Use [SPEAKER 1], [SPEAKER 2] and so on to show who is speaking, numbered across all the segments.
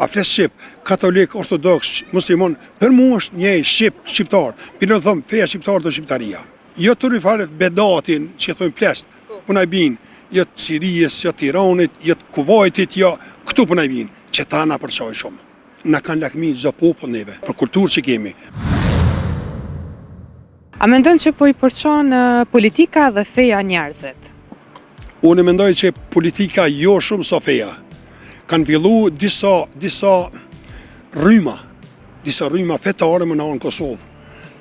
[SPEAKER 1] A fles shqip, katolik, ortodoks, muslimon, për mua është një shqiptar. Pino thëmë feja shqiptar dhe shqiptaria. Jo të rifare bedatin që thëmë plest, puna i binë, jo të Sirijës, jo të Iranit, jo të Kuvajtit, jo këtu puna i binë, që ta na përqaj shumë. Na kanë lakmi çdo popull neve, për kulturë që kemi.
[SPEAKER 2] A mendon që po i përçon politika dhe feja njerëzit?
[SPEAKER 1] Unë mendoj që politika jo shumë sa feja. Kanë fillu disa rryma fetare më në Kosovë,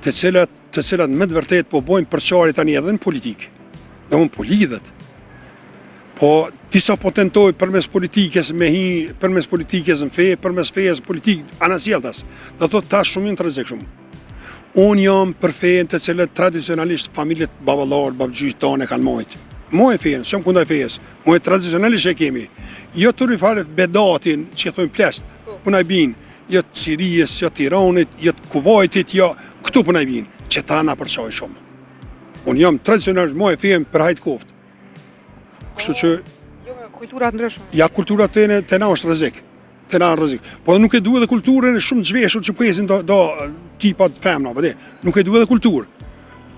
[SPEAKER 1] të cilat me të vërtet po bojnë përçarje tani edhe në politikë. Dhe unë po lidhet. Po disa po tentojnë përmes politikës me hi, përmes politikës në fe, përmes fejes në politikë, anasjeltas. Dhe të tash shumë të rrezik shumë. Unë jam për fejën të cilat tradicionalisht familjet baballar, babgjyjt tonë e kanë mojtë. Moj fejën, shumë kundaj fejes, moj tradicionalisht e kemi. Jo të rifare bedatin që thëmë plest, puna i binë, jo të Sirijës, jo të Iranit, jo të Kuvajtit, jo këtu puna i binë, që ta na përqaj shumë. Unë jam tradicionalisht moj fejën për hajtë koftë. Kështu që...
[SPEAKER 2] Jo me kulturat ndryshme.
[SPEAKER 1] Ja, kulturat të na është rrezik. Të na është rrezik. Po nuk e duhet dhe kulturën shumë zhveshur që pëhesin do tipat femna, vëde. Nuk e duhet dhe kulturë.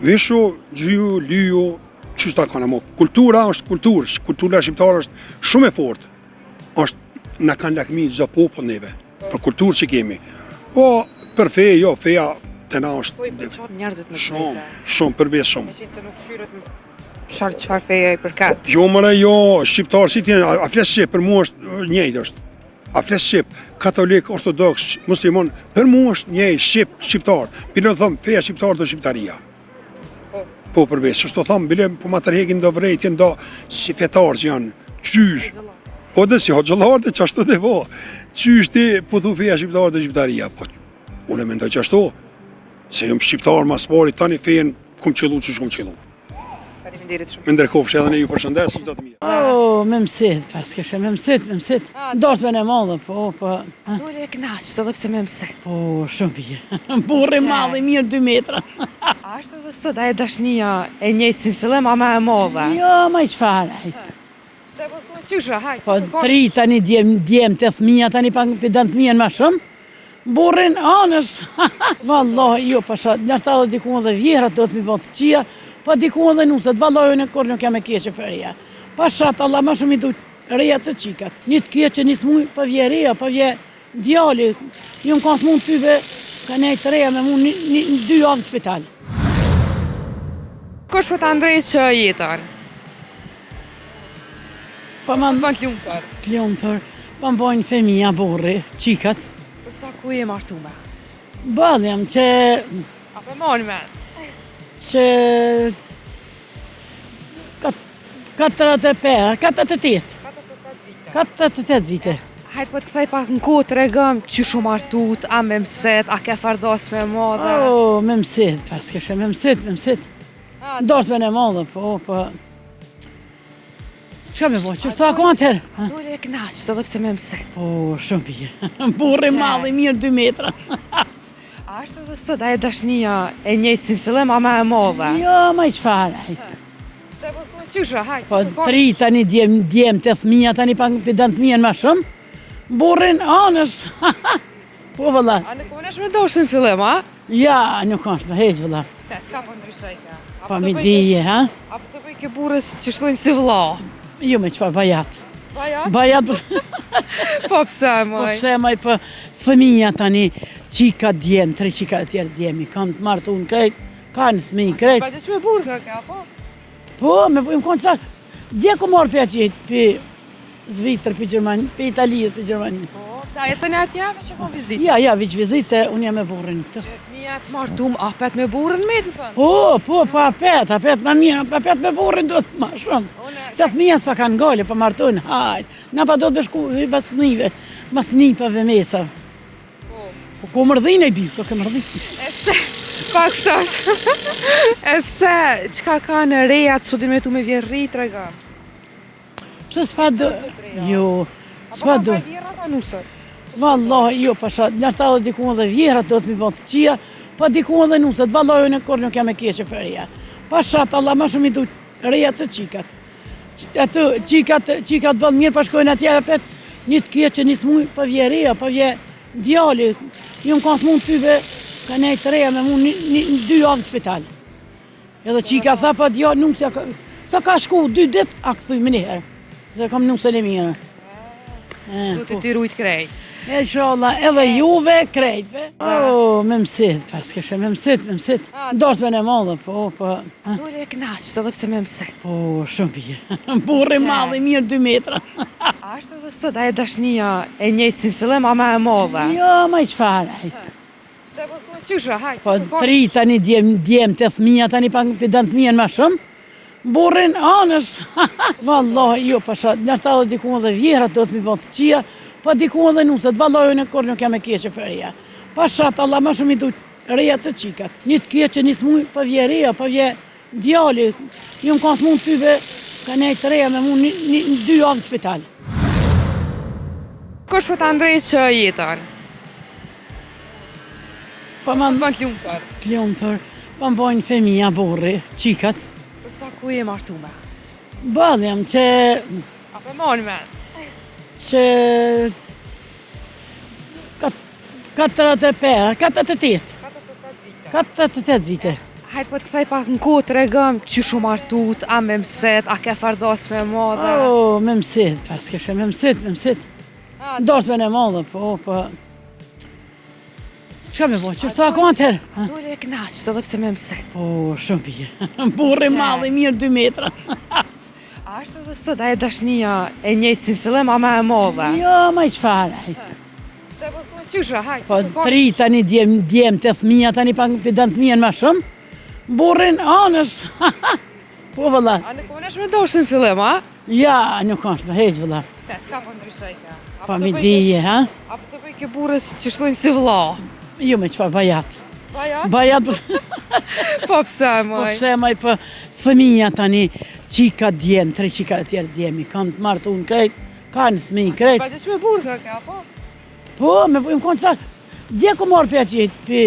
[SPEAKER 1] Veshu, gjyu, lyju, që ta kanë mo. Kultura është kulturë. Kultura shqiptare është shumë e fortë. Na kanë lakmi çdo popull neve. Për kulturë që kemi. Po, për feja, jo, feja të na është...
[SPEAKER 2] Po i përçon njerëzit në shmete.
[SPEAKER 1] Shumë, përveç shumë.
[SPEAKER 2] Me qitë se nuk shyrët çfarë feja i përkat.
[SPEAKER 1] Jo, mëre, jo, shqiptar, si t'jenë, a fles shqip, për mua është njëjtë është. A fles shqip, katolik, ortodoks, muslimon, për mua është një shqiptar. Pino thëmë feja shqiptar dhe shqiptaria. Po përveç, që shto thëmë, bile po ma tërhekin do vrejtjen do si fetar që janë, qysh. Po dhe si hoxhallar dhe qashtu dhe vo. Qysh ti po thu feja shqiptar dhe shqiptaria. Po, unë e mendoj qashtu, se jam shqiptar mas pari, tani fejen kum qëllu që shkum qëllu. Me ndërkofsh edhe ne ju përshëndes, që do të mirë.
[SPEAKER 3] O, me mësit, pas këshe, me mësit. Doshtë me në madhe, po.
[SPEAKER 2] Dole e knaqët edhe pse me mësit.
[SPEAKER 3] Po, shumë pje. Burri madhe, mirë 2 metra.
[SPEAKER 2] A është edhe sot, a e dashnia e njëjtë si në fillim, a ma e madhe?
[SPEAKER 3] Jo, ma i qfarë.
[SPEAKER 2] Se po të qysha, hajtë.
[SPEAKER 3] Po, 3 tani djem të thmija, tani pa pëdën thmijen ma shumë. Burrin anësh. Vallahi, jo, pasha, nështë adhe dikun dhe vjerat do të mi bëtë këqia, pa dikun dhe nusët, vallahojnë e kur nuk jam e keqe për reja. Pashat, Allah ma shumë i du reja të qikat. Një të keqe, një smuj, pa vje reja, pa vje djali. Ju më kanë mund tyve, ka nejtë reja me mund 2 javë në spital.
[SPEAKER 2] Kush për të ndrejtë që jetër?
[SPEAKER 3] Pa ma
[SPEAKER 2] Ban t'lumëtër.
[SPEAKER 3] t'lumëtër, pa më bojnë femija, burri, qikat.
[SPEAKER 2] Se sa ku je martume?
[SPEAKER 3] Badhjam që...
[SPEAKER 2] A për moni me?
[SPEAKER 3] që 48 vite.
[SPEAKER 2] Hajtë po të këthej pak në kohë të regëm, që shumë martut, a me mëset, a ke fardos me madhe?
[SPEAKER 3] O, me mësit, pas këshe, me mësit. Doshtë me në madhe, po. Qka me po, që shto ako atër?
[SPEAKER 2] Dole e knaqët edhe pse me mëset.
[SPEAKER 3] Po, shumë pje. Burri madhe, mirë 2 metra.
[SPEAKER 2] A është edhe sot, a e dashnia e njëjtë si në fillim, a ma e madhe?
[SPEAKER 3] Jo, ma i qfarë.
[SPEAKER 2] Se po të qysha, hajtë.
[SPEAKER 3] Po, 3 tani djem të thmija, tani pa pëdën thmijen ma shumë. Burrin anësh. Po, vëlla.
[SPEAKER 2] A në konesh me doshtë në fillim, a?
[SPEAKER 3] Ja, nuk është me heq, vëlla.
[SPEAKER 2] Se, s'ka po ndryshoj ka?
[SPEAKER 3] Pa mi dije, ha?
[SPEAKER 2] A po të bëj ke burës që shlojnë si vëlla?
[SPEAKER 3] Jo me qfarë, bajat.
[SPEAKER 2] Bajat?
[SPEAKER 3] Bajat,
[SPEAKER 2] Po pse,
[SPEAKER 3] po
[SPEAKER 2] moj?
[SPEAKER 3] pse maj për fëmija tani, qika djem, 3 qika tjerë djemi, kanë të martu në krejt, kanë thmi krejt.
[SPEAKER 2] Pa të që me burë ka, po?
[SPEAKER 3] Po, me më konë qarë, dje ku morë për aqit, për Zvicër, për Gjermani, për Italijës, për Gjermanisë.
[SPEAKER 2] Po, pse, a jetën e atjave që po vizit?
[SPEAKER 3] Ja, viq vizit, se unë jam e burrin këtë.
[SPEAKER 2] Mija të martum, apet me burën me të fënë?
[SPEAKER 3] Po, apet ma mirë, apet me burrin do të ma shumë. Se fëmija s'pa kanë gale, pa martojnë, hajt. Na pa do të beshku, bas nipave mesa. Po, ko mërdhin e bi, ko ke mërdhin.
[SPEAKER 2] E pse, pak fëtot. E pse, qka ka në rejat, sot me tu me vjen rrit, rega?
[SPEAKER 3] Pse s'pa do, jo, s'pa do.
[SPEAKER 2] A pa vjerra ta nusër?
[SPEAKER 3] Vallahi, jo, pasha, nështë adhe dikun dhe vjerat do të mi bëtë këqia, pa dikun dhe nusët, vallahojnë e kur nuk jam e keqe për reja. Pashat, Allah ma shumë i du reja të qikat. Atë qikat bëllë mirë, pa shkojnë atje apet, Një të keqe, një smuj, pa vje reja, pa vje djali. Ju më kanë mund tybe, ka nejtë të reja me mund 2 javë në spital. Edhe qika tha pa djali, nuk sa ka shku 2 dit, a këthuj më njëherë. Se kam nusën e mire.
[SPEAKER 2] Du të ty rujt krejt.
[SPEAKER 3] Inshallah, edhe juve, krejtve. Me mësit, pas këshe, me mësit. Ndosht me në madhe, po.
[SPEAKER 2] Dole e knaqët edhe pse me mëset.
[SPEAKER 3] Po, shumë pje. Burri madhe, mirë 2 metra.
[SPEAKER 2] A është edhe sot ajo dashnia e njëjtë si në fillim, ama e madhe?
[SPEAKER 3] Jo, ma i qfaraj.
[SPEAKER 2] Se po thua qysha, hajtë.
[SPEAKER 3] Po, 3 tani djem të thmija, tani pa dan thmijen ma shumë. Burrin anësh. Vallahi, jo, pasha, nështë edhe dikun dhe vjerat do të mi bëtë qia, pa dikun dhe nusët, vallahi në kur nuk jam e keqe për reja. Pashat, Allah ma shumë i du reja të qikat. Një të keqe, një smuj, pa vje reja, pa vje djali. Ju më kanë mund tybe, ka nejtë të reja me mund 2 javë në spital.
[SPEAKER 2] Kush për të ndrejtë që jetën?
[SPEAKER 3] Pa ma
[SPEAKER 2] Ban t'lumëtër.
[SPEAKER 3] klumëtër, pa më bojnë femija, burri, qikat.
[SPEAKER 2] Se sa ku je martume?
[SPEAKER 3] Badhjam që
[SPEAKER 2] Apo moni me?
[SPEAKER 3] 48 vite.
[SPEAKER 2] Hajtë po të këthej pak në kohë të regëm që shumë martut, a me mëset, a ke fardos me madhe?
[SPEAKER 3] Me mësit, pas këshe, me mësit. Ndosh me në madhe, po. Qka me bo, që shtu ako atëherë?
[SPEAKER 2] Dole e knaqët edhe pse me mëset.
[SPEAKER 3] Po, shumë pje. Burri madhe, mirë 2 metra.
[SPEAKER 2] A është edhe sot ajo dashnia e njëjtë si në fillim, ama e madhe?
[SPEAKER 3] Jo, ma i qfaraj.
[SPEAKER 2] Se po thua qysha, hajtë.
[SPEAKER 3] Po, 3 tani djem të thmija, tani pa dan thmijen ma shumë. Burrin anësh. Po, vëlla.
[SPEAKER 2] A në konesh me doshë në fillim, a?
[SPEAKER 3] Ja, nuk është me heq, vëlla.
[SPEAKER 2] Se, s'ka po ndryshoj ka?
[SPEAKER 3] Pa mi dije, ha?
[SPEAKER 2] Apo të bëj ke burës që shlojnë si vëlla?
[SPEAKER 3] Jo me qfar, bajat.
[SPEAKER 2] Baja?
[SPEAKER 3] Bajat,
[SPEAKER 2] Po pse,
[SPEAKER 3] po
[SPEAKER 2] moj?
[SPEAKER 3] pse maj për fëmija tani, qika djem, 3 qika e tjerë djemi, kanë të martu në krejt, kanë fëmij krejt.
[SPEAKER 2] Pa që me burë ka ka, po?
[SPEAKER 3] Po, me më konë qarë, dje ku marrë për atë jetë, për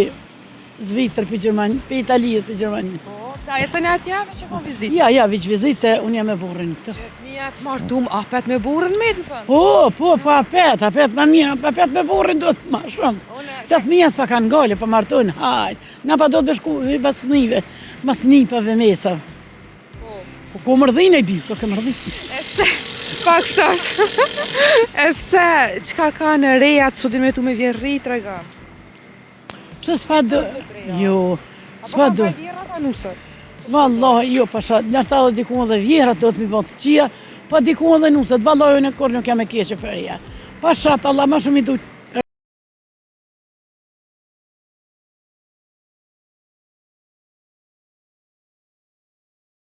[SPEAKER 3] Zvicër, për Gjermani, për Italijës, për Gjermanisë.
[SPEAKER 2] Po, pse a jetën e atjeve që po vizit?
[SPEAKER 3] Ja, viq vizit, se unë jam e burrin këtë.
[SPEAKER 2] Mija të martum, apet me burën me të fënë?
[SPEAKER 3] Po, apet ma mirë, apet me burrin do të ma shumë. Se fëmija s'pa kanë gale, pa martojnë, hajt. Na pa do të bëshku bas fëmive, mas nipave mesa. Ko mërdhin e bi, ko ke mërdhin.
[SPEAKER 2] E pse, pak fëtot. E pse, qka ka në rejat, sot me tu me vjen rrit, rega?
[SPEAKER 3] Pse s'pa do, jo, s'pa do.
[SPEAKER 2] Apo vjerra ta nusër?
[SPEAKER 3] Vallahi, jo, pasha, nështë edhe dikun dhe vjerat do të mi bëtë qia, pa dikun dhe nusët, vallahi në kur nuk jam e keqe për reja. Pashat, Allah ma shumë i du